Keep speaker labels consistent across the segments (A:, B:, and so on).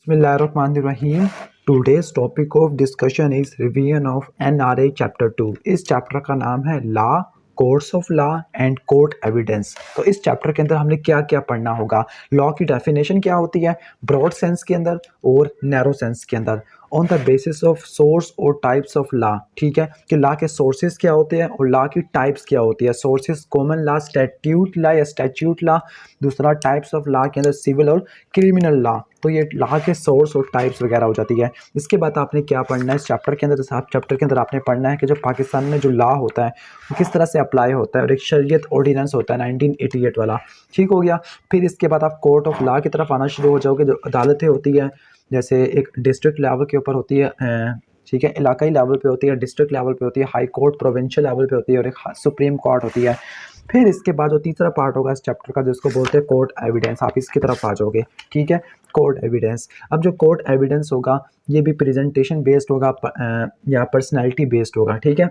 A: Bismillahirrahmanirrahim. Today's topic of discussion is revision of NRA Chapter 2. इस chapter का नाम है law, course of law and court evidence. तो इस चैप्टर के अंदर हमने क्या क्या पढ़ना होगा। लॉ की डेफिनेशन क्या होती है ब्रॉड सेंस के अंदर और नैरो सेंस के अंदर, on the basis of source और टाइप्स ऑफ लॉ। ठीक है कि लॉ के सोर्सेज क्या होते हैं और लॉ की टाइप्स क्या होती है। Sources common law, statute law या स्टैट्यूट लॉ। दूसरा टाइप्स ऑफ लॉ के अंदर सिविल और क्रिमिनल लॉ। तो ये लॉ के सोर्स और टाइप्स वगैरह हो जाती है। इसके बाद आपने क्या पढ़ना है इस चैप्टर के अंदर। जैसे आप चैप्टर के अंदर आपने पढ़ना है कि जो पाकिस्तान में जो लॉ होता है वो किस तरह से अप्लाई होता है और एक शरीयत ऑर्डिनेंस होता है 1988 वाला। ठीक हो गया। फिर इसके बाद आप कोर्ट ऑफ लॉ की तरफ आना शुरू हो जाओगे। जो अदालतें होती है जैसे एक डिस्ट्रिक्ट लेवल के ऊपर होती है, ठीक है, इलाकाई लेवल पे होती है, डिस्ट्रिक्ट लेवल पे होती है, हाई कोर्ट प्रोविंशियल लेवल पे होती है और एक सुप्रीम कोर्ट होती है। फिर इसके बाद जो तीसरा पार्ट होगा इस चैप्टर का जिसको बोलते हैं कोर्ट एविडेंस, आप इसकी तरफ आ जाओगे। ठीक है, कोर्ट एविडेंस। अब जो कोर्ट एविडेंस होगा ये भी प्रेजेंटेशन बेस्ड होगा या पर्सनैलिटी बेस्ड होगा। ठीक है,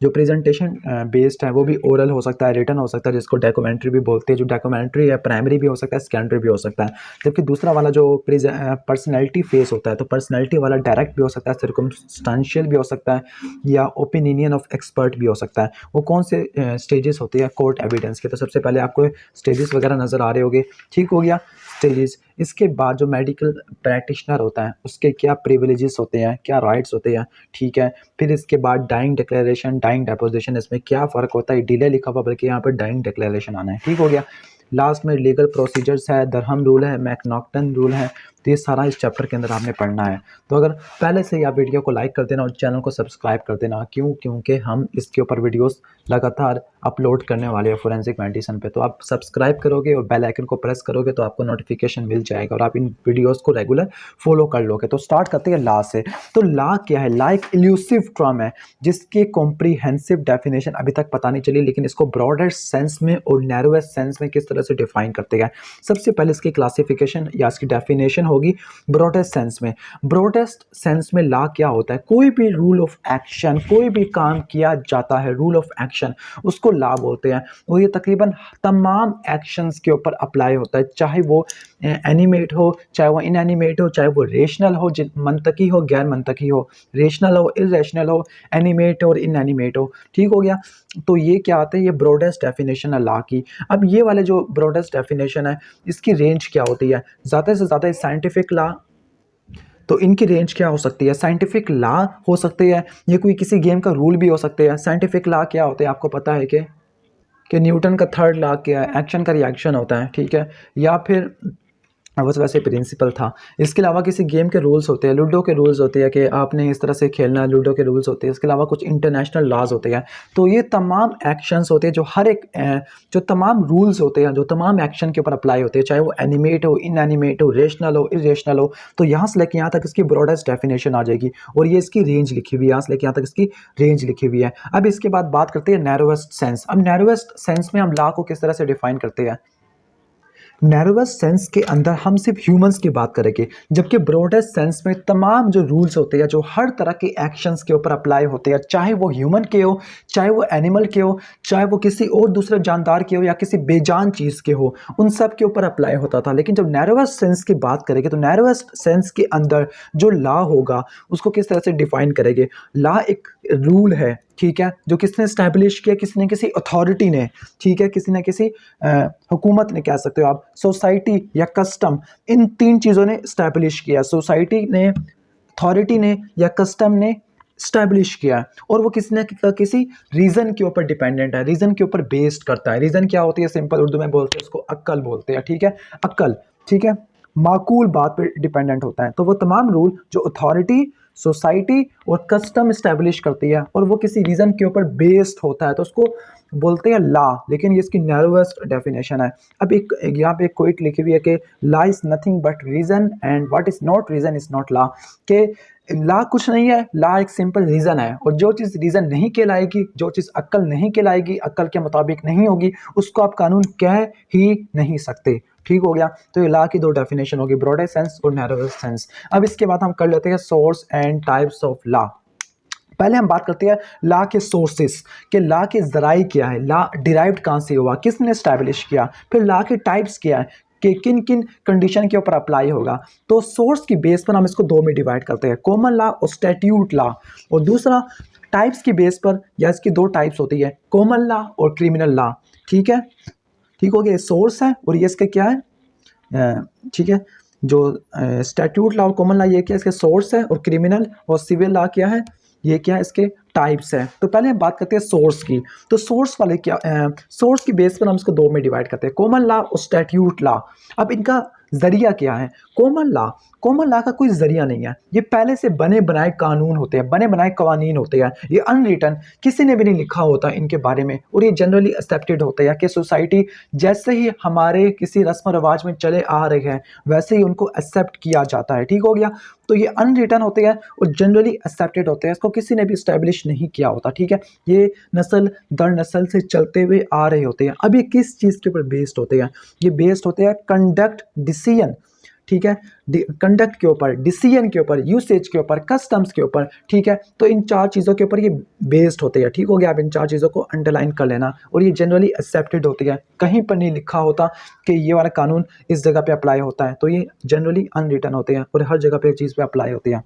A: जो प्रेजेंटेशन बेस्ड है वो भी ओरल हो सकता है, रिटन हो सकता है, जिसको डॉक्यूमेंट्री भी बोलते हैं। जो डॉक्यूमेंट्री है प्राइमरी भी हो सकता है, सेकेंडरी भी हो सकता है। जबकि दूसरा वाला जो पर्सनैलिटी फेस होता है तो पर्सनैलिटी वाला डायरेक्ट भी हो सकता है, सर्कमस्टेंशियल भी हो सकता है या ओपिनियन ऑफ एक्सपर्ट भी हो सकता है। वो कौन से स्टेजेस होते हैं कोर्ट एविडेंस के। तो सबसे पहले आपको स्टेजेस वगैरह नज़र आ रहे होंगे। ठीक हो गया, स्टेजेस। इसके बाद जो मेडिकल प्रैक्टिशनर होता है उसके क्या प्रिविलेजेस होते हैं, क्या राइट्स होते हैं। ठीक है, फिर इसके बाद डाइंग डिक्लेरेशन, डाइंग डेपोजिशन, इसमें क्या फ़र्क होता है। डिले लिखा हुआ बल्कि यहाँ पर डाइंग डिक्लेरेशन आना है। ठीक हो गया। लास्ट में लीगल प्रोसीजर्स है, दरहम रूल है, मैकनॉक्टन रूल है। तो ये सारा इस चैप्टर के अंदर आपने पढ़ना है। तो अगर पहले से ही आप वीडियो को लाइक कर देना और चैनल को सब्सक्राइब कर देना। क्योंकि हम इसके ऊपर वीडियोस लगातार अपलोड करने वाले हैं फोरेंसिक मेडिसिन पे। तो आप सब्सक्राइब करोगे और बेल आइकन को प्रेस करोगे तो आपको नोटिफिकेशन मिल जाएगा और आप इन वीडियोस को रेगुलर फॉलो कर लोगे। तो स्टार्ट करते हैं लॉ से। तो लॉ क्या है। लॉ एक इल्यूसिव टर्म है जिसकी कॉम्प्रिहेंसिव डेफिनेशन अभी तक पता नहीं चली, लेकिन इसको ब्रॉडेस्ट सेंस में और नैरोएस्ट सेंस में किस तरह से डिफाइन करते हैं। सबसे पहले इसकी क्लासिफिकेशन या इसकी डेफिनेशन होगी ब्रॉडेस्ट सेंस में। ब्रॉडेस्ट सेंस में लॉ क्या होता है। कोई भी रूल ऑफ एक्शन, कोई भी काम किया जाता है रूल ऑफ एक्शन, उसको लॉ बोलते हैं। और ये तकरीबन तमाम एक्शंस के ऊपर अप्लाई होता है, चाहे वो एनिमेट हो, चाहे वो इनएनिमेट हो, चाहे वो रेशनल हो, मंतकी हो, गैर मंतकी हो, रेशनल हो, इरेशनल हो, एनिमेट और इनएनिमेट हो। ठीक हो गया। तो ये क्या आता है, ये ब्रॉडेस्ट डेफिनेशन है लॉ की। अब ये वाले जो ब्रॉडेस्ट डेफिनेशन है इसकी रेंज क्या होती है। ज़्यादा से ज़्यादा साइंटिफिक लॉ, तो इनकी रेंज क्या हो सकती है। साइंटिफिक लॉ हो सकती है, ये कोई किसी गेम का रूल भी हो सकते हैं। साइंटिफिक लॉ क्या होते हैं आपको पता है कि न्यूटन का थर्ड लॉ क्या है, एक्शन का रिएक्शन होता है। ठीक है, या फिर बस वैसे प्रिंसिपल था। इसके अलावा किसी गेम के रूल्स होते हैं, लूडो के रूल्स होते हैं कि आपने इस तरह से खेलना है, लूडो के रूल्स होते हैं। इसके अलावा कुछ इंटरनेशनल लॉज होते हैं। तो ये तमाम एक्शंस होते हैं जो हर एक जो तमाम रूल्स होते हैं जो तमाम एक्शन के ऊपर अप्लाई होते हैं, चाहे वो एनिमेट हो, इनएनिमेट हो, रेशनल हो, इरेशनल हो। तो यहाँ से लेकर यहाँ तक इसकी ब्रॉडेस्ट डेफिनेशन आ जाएगी और ये इसकी रेंज लिखी हुई है। यहाँ से लेकर यहाँ तक इसकी रेंज लिखी हुई है। अब इसके बाद बात करते हैं नैरोएस्ट सेंस। अब नैरोएस्ट सेंस में हम लॉ को किस तरह से डिफाइन करते हैं। नैरोएस्ट सेंस के अंदर हम सिर्फ ह्यूमंस की बात करेंगे, जबकि ब्रॉडेस्ट सेंस में तमाम जो रूल्स होते हैं जो हर तरह के एक्शंस के ऊपर अप्लाई होते हैं, चाहे वो ह्यूमन के हो, चाहे वो एनिमल के हो, चाहे वो किसी और दूसरे जानदार के हो या किसी बेजान चीज़ के हो, उन सब के ऊपर अप्लाई होता था। लेकिन जब नैरोएस्ट सेंस की बात करेंगे तो नैरोएस्ट सेंस के अंदर जो लॉ होगा उसको किस तरह से डिफाइन करेंगे। लॉ एक रूल है, ठीक है, जो किसने स्टैब्लिश किया, किसी न किसी अथॉरिटी ने। ठीक है, किसी न किसी हुकूमत ने कह सकते हो आप, सोसाइटी या कस्टम, इन तीन चीज़ों ने स्टैब्लिश किया। सोसाइटी ने, अथॉरिटी ने या कस्टम ने स्टैब्लिश किया और वो किसी न किसी रीज़न के ऊपर डिपेंडेंट है, रीज़न के ऊपर बेस्ड करता है। रीज़न क्या होती है, सिंपल उर्दू में बोलते हैं उसको अक्ल बोलते हैं। ठीक है, अक्ल, ठीक है, माकूल बात पे डिपेंडेंट होता है। तो वो तमाम रूल जो अथॉरिटी, सोसाइटी और कस्टम इस्टेब्लिश करती है और वो किसी रीज़न के ऊपर बेस्ड होता है तो उसको बोलते हैं लॉ। लेकिन ये इसकी नैरोएस्ट डेफिनेशन है। अब एक यहाँ पे एक क्वोट लिखी हुई है कि law is nothing but reason and what is not reason is not law. के लॉ कुछ नहीं है, लॉ एक सिंपल रीज़न है और जो चीज़ रीज़न नहीं कहलाएगी, जो चीज़ अक्ल नहीं कहलाएगी, अक्ल के मुताबिक नहीं होगी, उसको आप कानून कह ही नहीं सकते। ठीक हो गया। तो ये लॉ की दो डेफिनेशन होगी, ब्रॉडेस्ट सेंस और नैरोएस्ट सेंस। अब इसके बाद हम कर लेते हैं source and types of law. पहले हम बात करते हैं लॉ के सोर्सेस, कि लॉ के ज़राई क्या है, लॉ डिराइव्ड कहाँ से हुआ, किसने स्टैब्लिश किया। फिर लॉ के टाइप्स क्या है, कि किन किन कंडीशन के ऊपर अप्लाई होगा। तो सोर्स की बेस पर हम इसको दो में डिवाइड करते हैं, कॉमन लॉ और स्टैट्यूट लॉ। और दूसरा टाइप्स की बेस पर, या इसकी दो टाइप्स होती है, कॉमन लॉ और क्रिमिनल लॉ। ठीक है, ठीक हो गया, सोर्स है और ये इसके क्या है, ठीक है। जो स्टैट्यूट लॉ और कॉमन लॉ ये क्या है, इसके सोर्स है, और क्रिमिनल और सिविल लॉ क्या है, ये क्या है, इसके टाइप्स है। तो पहले हम बात करते हैं सोर्स की। तो सोर्स वाले क्या, सोर्स की बेस पर हम इसको दो में डिवाइड करते हैं, कॉमन लॉ और स्टैट्यूट लॉ। अब इनका जरिया क्या है? कॉमन लॉ, कॉमन लॉ का कोई जरिया नहीं है, ये पहले से बने बनाए कानून होते हैं, बने बनाए कवानीन होते हैं। ये अनरिटन, किसी ने भी नहीं लिखा होता इनके बारे में, और ये जनरली एक्सेप्टेड होते हैं कि सोसाइटी जैसे ही हमारे किसी रस्म रिवाज में चले आ रहे हैं वैसे ही उनको एक्सेप्ट किया जाता है। ठीक हो गया, तो ये अनरिटन होते हैं और जनरली एक्सेप्टेड होते हैं, इसको किसी ने भी स्टैब्लिश नहीं किया होता। ठीक है, ये नस्ल दर नस्ल से चलते हुए आ रहे होते हैं। अब ये किस चीज़ के ऊपर बेस्ड होते हैं? ये बेस्ड होते हैं कंडक्ट, डिसीजन, ठीक है, कंडक्ट के ऊपर, डिसीजन के ऊपर, यूसेज के ऊपर, कस्टम्स के ऊपर। ठीक है, तो इन चार चीज़ों के ऊपर ये बेस्ड होते हैं। ठीक हो गया, आप इन चार चीज़ों को अंडरलाइन कर लेना। और ये जनरली एक्सेप्टेड होती है, कहीं पर नहीं लिखा होता कि ये वाला कानून इस जगह पे अप्लाई होता है, तो ये जनरली अनरिटन होते हैं और हर जगह पे एक चीज़ पे अप्लाई होती है।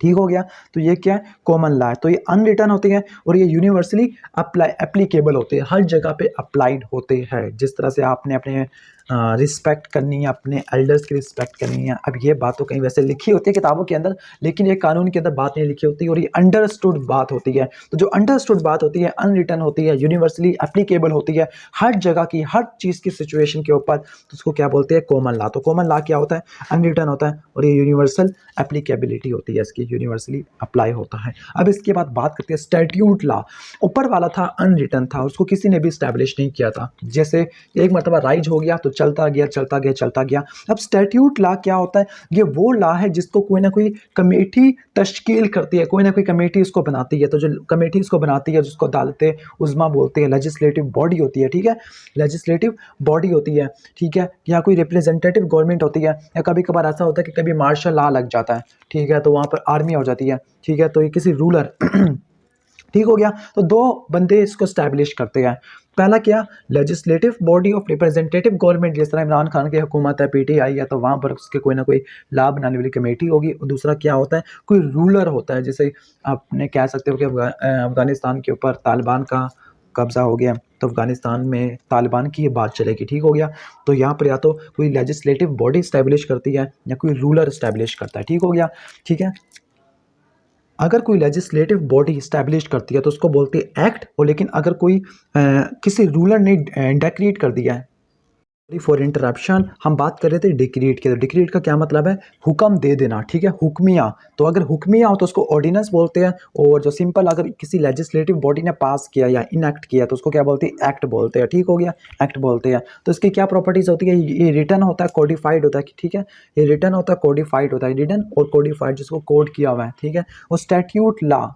A: ठीक हो गया, तो ये क्या है, कॉमन लॉ है। तो ये अनरिटन होते हैं और ये यूनिवर्सली एप्लीकेबल होते हैं, हर जगह पे अप्लाइड होते हैं। जिस तरह से आपने अपने रिस्पेक्ट करनी है, अपने एल्डर्स की रिस्पेक्ट करनी है। अब ये बात तो कहीं वैसे लिखी होती है किताबों के अंदर, लेकिन ये कानून के अंदर बात नहीं लिखी होती और ये अंडरस्टूड बात होती है। तो जो अंडरस्टूड बात होती है, अनरिटन होती है, यूनिवर्सली एप्लीकेबल होती है, हर जगह की, हर चीज़ की सिचुएशन के ऊपर, तो उसको क्या बोलते हैं, कॉमन लॉ। तो कॉमन लॉ क्या होता है, अनरिटन होता है, और ये यूनिवर्सल एप्लीकेबिलिटी होती है, इसकी यूनिवर्सली अप्लाई होता है। अब इसके बाद बात करते हैं स्टैट्यूट लॉ। ऊपर वाला था अनरिटन था, उसको किसी ने भी स्टैब्लिश नहीं किया था, जैसे एक मरतबा राइज हो गया तो चलता गया चलता गया चलता गया। अब स्टैट्यूट लॉ क्या होता है? ये वो लॉ है जिसको कोई ना कोई कमेटी तश्कील करती है, कोई ना कोई कमेटी इसको बनाती है। तो जो कमेटी इसको बनाती है, जिसको अदालत उज़्मा बोलते हैं, लेजिस्लेटिव बॉडी होती है। ठीक है, लेजिस्लेटिव बॉडी होती है। ठीक है, या कोई रिप्रेजेंटेटिव गवर्नमेंट होती है, या कभी कभार ऐसा होता है कि कभी मार्शल लॉ लग जाता है। ठीक है, तो वहाँ पर आर्मी हो जाती है। ठीक है, तो ये किसी रूलर ठीक हो गया, तो दो बंदे इसको स्टैब्लिश करते हैं। पहला क्या, legislative body of representative government, जिस तरह इमरान खान की हुकूमत है, पीटीआई है, तो वहाँ पर उसके कोई ना कोई लॉ बनाने वाली कमेटी होगी। और दूसरा क्या होता है, कोई रूलर होता है, जैसे आपने कह सकते हो कि अफगानिस्तान के ऊपर तालिबान का कब्जा हो गया, तो अफगानिस्तान में तालिबान की ये बात चलेगी। ठीक हो गया, तो यहाँ पर या तो कोई लेजिस्लेटिव बॉडी इस्टेब्लिश करती है या कोई रूलर इस्टेब्लिश करता है। ठीक हो गया, ठीक है। अगर कोई लेजिस्लेटिव बॉडी इस्टेब्लिश करती है तो उसको बोलते हैं एक्ट, और लेकिन अगर कोई किसी रूलर ने डेक्रेट कर दिया है, फॉर इंटरप्शन, हम बात कर रहे थे डिक्रीट के। तो डिक्रीट का क्या मतलब है, हुक्म दे देना। ठीक है, हुक्मिया, तो अगर हुक्मिया हो तो उसको ऑर्डिनेंस बोलते हैं, और जो सिंपल अगर किसी लेजिस्लेटिव बॉडी ने पास किया या इनएक्ट किया तो उसको क्या बोलते हैं, एक्ट बोलते हैं। ठीक हो गया, एक्ट बोलते हैं। तो इसकी क्या प्रॉपर्टीज होती है, ये रिटर्न होता है, कोडिफाइड होता है। ठीक है, ये रिटर्न होता है, कोडिफाइड होता है, रिटर्न और कोडिफाइड, जिसको कोड किया हुआ है। ठीक है, और स्टैट्यूट लॉ,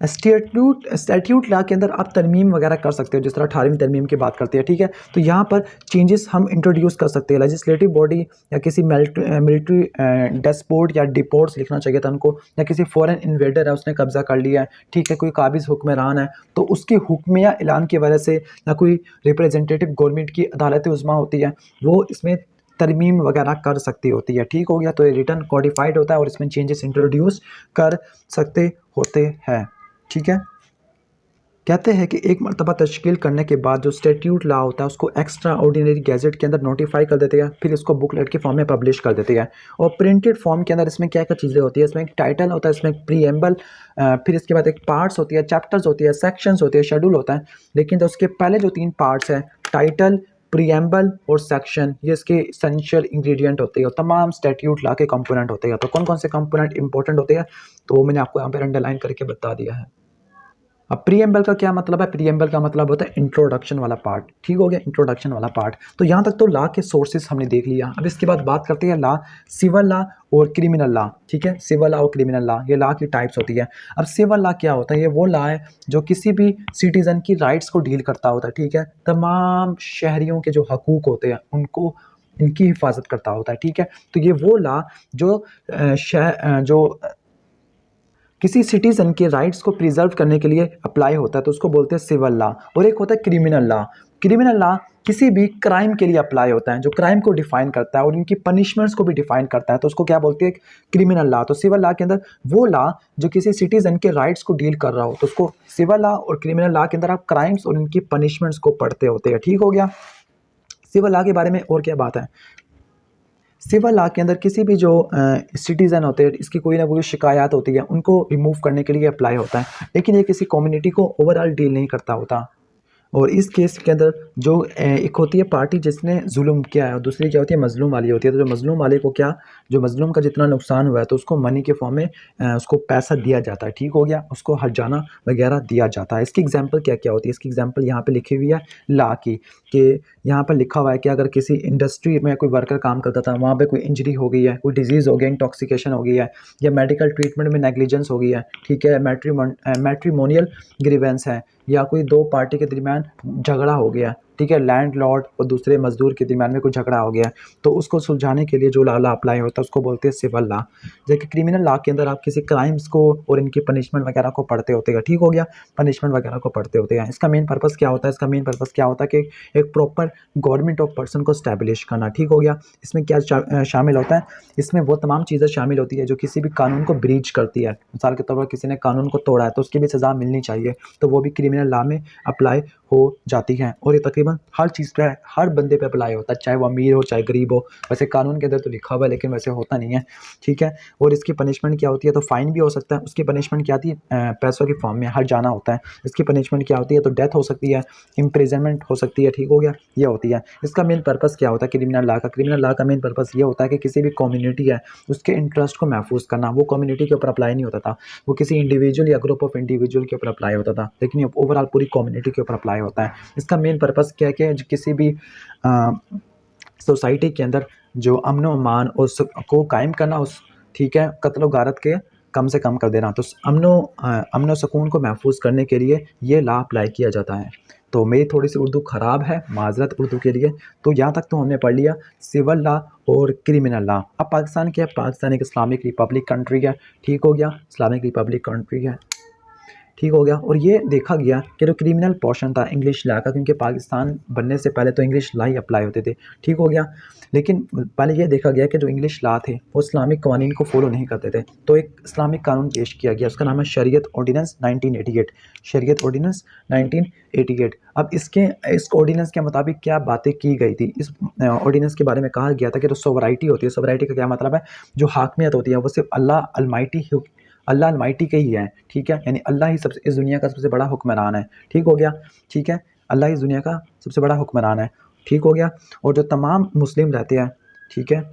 A: स्टैट्यूट लॉ के अंदर आप तरमीम वगैरह कर सकते हो, जिस तरह 18वीं तरमीम की बात करते हैं। ठीक है, तो यहाँ पर चेंजेस हम इंट्रोड्यूस कर सकते हैं। लेजिस्लेटिव बॉडी या किसी मिलिट्री डेस्पोर्ट या डिपोर्ट्स लिखना चाहिए था उनको, या किसी फॉरेन इन्वेडर है, उसने कब्जा कर लिया है। ठीक है, कोई काबिज हुक्मरान है, तो उसकी हुक्मिया ऐलान की वजह से, या कोई रिप्रेजेंटेटिव गवर्नमेंट की अदालत उज़्मा होती है, वो इसमें तरमीम वगैरह कर सकती होती है। ठीक हो गया, तो ये रिटर्न कोडिफाइड होता है और इसमें चेंजेस इंट्रोड्यूस कर सकते होते हैं। ठीक है, कहते हैं कि एक मरतबा तश्कील करने के बाद जो स्टैट्यूट लॉ होता है उसको एक्स्ट्रा ऑर्डिनरी गैजेट के अंदर नोटिफाई कर देते हैं, फिर इसको बुकलेट के फॉर्म में पब्लिश कर देते हैं। और प्रिंटेड फॉर्म के अंदर इसमें क्या क्या चीज़ें होती है, इसमें एक टाइटल होता है, इसमें एक प्रीएम्बल, फिर इसके बाद एक पार्ट्स होती है, चैप्टर्स होती है, सेक्शंस होती है, शेड्यूल होता है। लेकिन तो उसके पहले जो 3 पार्ट्स हैं, टाइटल, प्रीएम्बल और सेक्शन, ये इसके एसेंशियल इंग्रेडिएंट होते हैं और तमाम स्टैट्यूट लॉ के कंपोनेंट होते हैं। तो कौन कौन से कंपोनेंट इंपॉर्टेंट होते हैं, तो मैंने आपको यहाँ पर अंडरलाइन करके बता दिया है। अब प्रीएम्बल का क्या मतलब है, प्रीएम्बल का मतलब होता है इंट्रोडक्शन वाला पार्ट। ठीक हो गया, इंट्रोडक्शन वाला पार्ट। तो यहाँ तक तो लॉ के सोर्सेज हमने देख लिया। अब इसके बाद बात करते हैं लॉ, सिविल लॉ और क्रिमिनल लॉ। ठीक है, सिविल लॉ और क्रिमिनल लॉ, ये लॉ की टाइप्स होती है। अब सिविल लॉ क्या होता है, ये वो लॉ है जो किसी भी सिटीजन की राइट्स को डील करता होता है। ठीक है, तमाम शहरियों के जो हकूक होते हैं उनको, इनकी हिफाजत करता होता है। ठीक है, तो ये वो लॉ जो जो किसी सिटीजन के राइट्स को प्रिजर्व करने के लिए अप्लाई होता है, तो उसको बोलते हैं सिविल लॉ। और एक होता है क्रिमिनल लॉ। क्रिमिनल लॉ किसी भी क्राइम के लिए अप्लाई होता है, जो क्राइम को डिफाइन करता है और इनकी पनिशमेंट्स को भी डिफाइन करता है, तो उसको क्या बोलते हैं, क्रिमिनल लॉ। तो सिविल लॉ के अंदर वो लॉ जो किसी सिटीजन के राइट्स को डील कर रहा हो, तो उसको सिविल लॉ और क्रिमिनल लॉ के अंदर आप क्राइम्स और इनकी पनिशमेंट्स को पढ़ते होते हैं। ठीक हो गया। सिविल लॉ के बारे में और क्या बात है, सिविल लॉ के अंदर किसी भी जो सिटीज़न होते हैं, इसकी कोई ना कोई शिकायत होती है, उनको रिमूव करने के लिए अप्लाई होता है, लेकिन ये किसी कम्युनिटी को ओवरऑल डील नहीं करता होता। और इस केस के अंदर जो एक होती है पार्टी जिसने जुल्म किया है, और दूसरी क्या होती है, मजलूम वाली होती है। तो जो मजलूम वाले को क्या, जो मजलूम का जितना नुकसान हुआ है, तो उसको मनी के फॉर्म में उसको पैसा दिया जाता है। ठीक हो गया, उसको हर्जाना वगैरह दिया जाता है। इसकी एग्जांपल क्या क्या होती है, इसकी एग्जांपल यहाँ पे लिखी हुई है लॉ की, कि यहाँ पर लिखा हुआ है कि अगर किसी इंडस्ट्री में कोई वर्कर काम करता था, वहाँ पे कोई इंजरी हो गई है, कोई डिजीज़ हो गया, इंटॉक्सिकेशन हो गई है, या मेडिकल ट्रीटमेंट में नेग्लिजेंस हो गई है, ठीक है, मैट्रिमोनियल ग्रीवेंस है, या कोई दो पार्टी के दरमियान झगड़ा हो गया, ठीक है, लैंडलॉर्ड और दूसरे मजदूर के दरमियान में कोई झगड़ा हो गया, तो उसको सुलझाने के लिए जो लॉ अप्लाई होता है उसको बोलते हैं सिविल लॉ। जबकि क्रिमिनल लॉ के अंदर आप किसी क्राइम्स को और इनकी पनिशमेंट वगैरह को पढ़ते होते हैं। ठीक हो गया, पनिशमेंट वगैरह को पढ़ते होते हैं। इसका मेन पर्पस क्या होता है, इसका मेन पर्पस क्या होता है कि एक प्रॉपर गवर्नमेंट ऑफ पर्सन को स्टैब्लिश करना। ठीक हो गया। इसमें क्या शामिल होता है, इसमें वो तमाम चीज़ें शामिल होती है जो किसी भी कानून को ब्रीच करती है। मिसाल के तौर पर किसी ने कानून को तोड़ा है तो उसकी भी सज़ा मिलनी चाहिए, तो वो भी क्रिमिनल लॉ में अप्लाई हो जाती हैं। और ये तकरीबन हर चीज़ पे, हर बंदे पे अप्लाई होता है, चाहे वो अमीर हो चाहे गरीब हो। वैसे कानून के अंदर तो लिखा हुआ है, लेकिन वैसे होता नहीं है। ठीक है। और इसकी पनिशमेंट क्या होती है, तो फाइन भी हो सकता है। उसकी पनिशमेंट क्या आती है, पैसों की फॉर्म में हर जाना होता है। इसकी पनिशमेंट क्या होती है, तो डेथ हो सकती है, इम्प्रिजनमेंट हो सकती है। ठीक हो गया, ये होती है। इसका मेन पर्पस क्या होता है क्रिमिनल लॉ का, क्रिमिनल लॉ का मेन पर्पस ये होता है कि किसी भी कम्युनिटी है उसके इंटरेस्ट को महफूज करना। वो कम्युनिटी के ऊपर अप्लाई नहीं होता था, वो किसी इंडिविजुअल या ग्रुप ऑफ इंडिविजुअल के ऊपर अप्लाई होता था, लेकिन ये ओवरऑल पूरी कम्युनिटी के ऊपर अप्लाई होता है। इसका मेन पर्पस क्या है कि किसी भी सोसाइटी के अंदर जो अमन व अमान को कायम करना, उस, ठीक है, कत्ल व गारत के कम से कम कर देना, तो अमन व सुकून को महफूज करने के लिए ये लॉ अप्लाई किया जाता है। तो मेरी थोड़ी सी उर्दू ख़राब है, माजरत उर्दू के लिए। तो यहाँ तक तो हमने पढ़ लिया सिविल लॉ और क्रिमिनल लॉ। अब पाकिस्तान क्या है, पाकिस्तान एक इस्लामिक रिपब्लिक कंट्री है। ठीक हो गया, इस्लामिक रिपब्लिक कंट्री है। ठीक हो गया। और ये देखा गया कि जो क्रिमिनल पोर्शन था इंग्लिश लॉ का, क्योंकि पाकिस्तान बनने से पहले तो इंग्लिश लॉ ही अप्लाई होते थे। ठीक हो गया। लेकिन पहले ये देखा गया कि जो इंग्लिश लॉ थे वो इस्लामिक कवानीन को फॉलो नहीं करते थे, तो एक इस्लामिक कानून पेश किया गया, उसका नाम है शरीयत ऑर्डिनेंस 1988। शरीयत ऑर्डिनेंस 1988। अब इस ऑर्डिनेंस के मुताबिक क्या बातें की गई थी, इस ऑर्डिनेंस के बारे में कहा गया था कि जो सोवराइटी होती है, सोवराइटी का क्या मतलब है, जो हाकमियत होती है वो सिर्फ अल्लाह अलमाइटी के ही है। ठीक है, यानी अल्लाह ही सबसे, इस दुनिया का सबसे बड़ा हुक्मरान है। ठीक हो गया। ठीक है, अल्लाह इस दुनिया का सबसे बड़ा हुक्मरान है। ठीक हो गया। और जो तमाम मुस्लिम रहते हैं, ठीक है,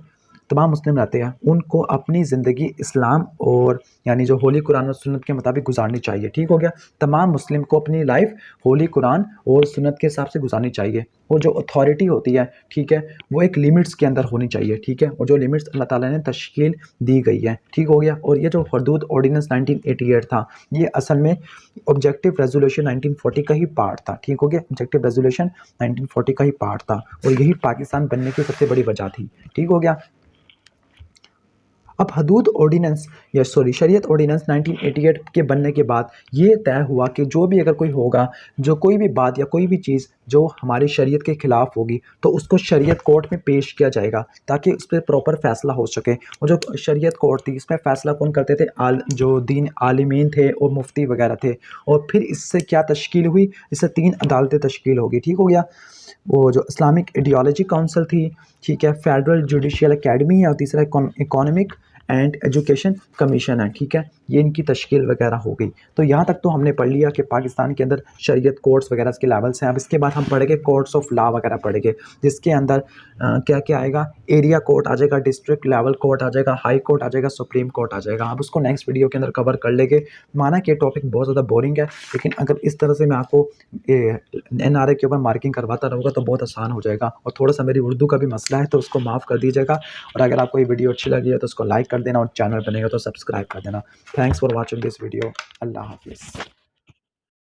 A: तमाम मुस्लिम रहते हैं, उनको अपनी ज़िंदगी इस्लाम और यानी जो होली कुरान और सुन्नत के मुताबिक गुजारनी चाहिए। ठीक हो गया। तमाम मुस्लिम को अपनी लाइफ होली कुरान और सुन्नत के हिसाब से गुजारनी चाहिए। और जो अथॉरिटी होती है, ठीक है, वो एक लिमिट्स के अंदर होनी चाहिए। ठीक है, और जो लिमिट्स अल्लाह ताला ने तश्कील दी गई है। ठीक हो गया। और ये जो हदूद ऑर्डिनेंस 1988 था, ये असल में ऑब्जेक्टिव रेजोल्यूशन 1940 का ही पार्ट था। ठीक हो गया, ऑब्जेक्टिव रेजोल्यूशन 1940 का ही पार्ट था, और यही पाकिस्तान बनने की सबसे बड़ी वजह थी। ठीक हो गया। अब हदूद ऑर्डिनेंस या शरीयत ऑर्डिनेंस 1988 के बनने के बाद ये तय हुआ कि जो भी अगर कोई होगा, जो कोई भी बात या कोई भी चीज़ जो हमारी शरीयत के ख़िलाफ़ होगी, तो उसको शरीयत कोर्ट में पेश किया जाएगा ताकि उस पर प्रॉपर फ़ैसला हो सके। और जो शरीयत कोर्ट थी, इसमें फ़ैसला कौन करते थे, जो दीन आलिमीन थे और मुफ्ती वगैरह थे। और फिर इससे क्या तश्कील हुई, इससे 3 अदालतें तश्कील होगी। ठीक हो गया। वो जो इस्लामिक आइडियोलॉजी काउंसिल थी, ठीक है, फेडरल जुडिशियल एकेडमी है, और तीसरा इकोनॉमिक एंड एजुकेशन कमीशन है। ठीक है, ये इनकी तश्कील वगैरह हो गई। तो यहाँ तक तो हमने पढ़ लिया कि पाकिस्तान के अंदर शरीयत कोर्ट्स वगैरह के लेवल्स हैं। अब इसके बाद हम पढ़ेंगे कोर्ट्स ऑफ लॉ वगैरह पढ़ेंगे, जिसके अंदर क्या क्या आएगा, एरिया कोर्ट आ जाएगा, डिस्ट्रिक्ट लेवल कोर्ट आ जाएगा, हाई कोर्ट आ जाएगा, सुप्रीम कोर्ट आ जाएगा। अब उसको नेक्स्ट वीडियो के अंदर कवर कर लेंगे। माना कि टॉपिक बहुत ज़्यादा बोरिंग है, लेकिन अगर इस तरह से मैं आपको NRA के ऊपर मार्किंग करवाता रहूँगा तो बहुत आसान हो जाएगा। और थोड़ा सा मेरी उर्दू का भी मसला है, तो उसको माफ़ कर दीजिएगा। और अगर आपको ये वीडियो अच्छी लगी है तो उसको लाइक कर देना, और चैनल बनेगा तो सब्सक्राइब कर देना। Thanks for watching this video. अल्लाह हाफिज़।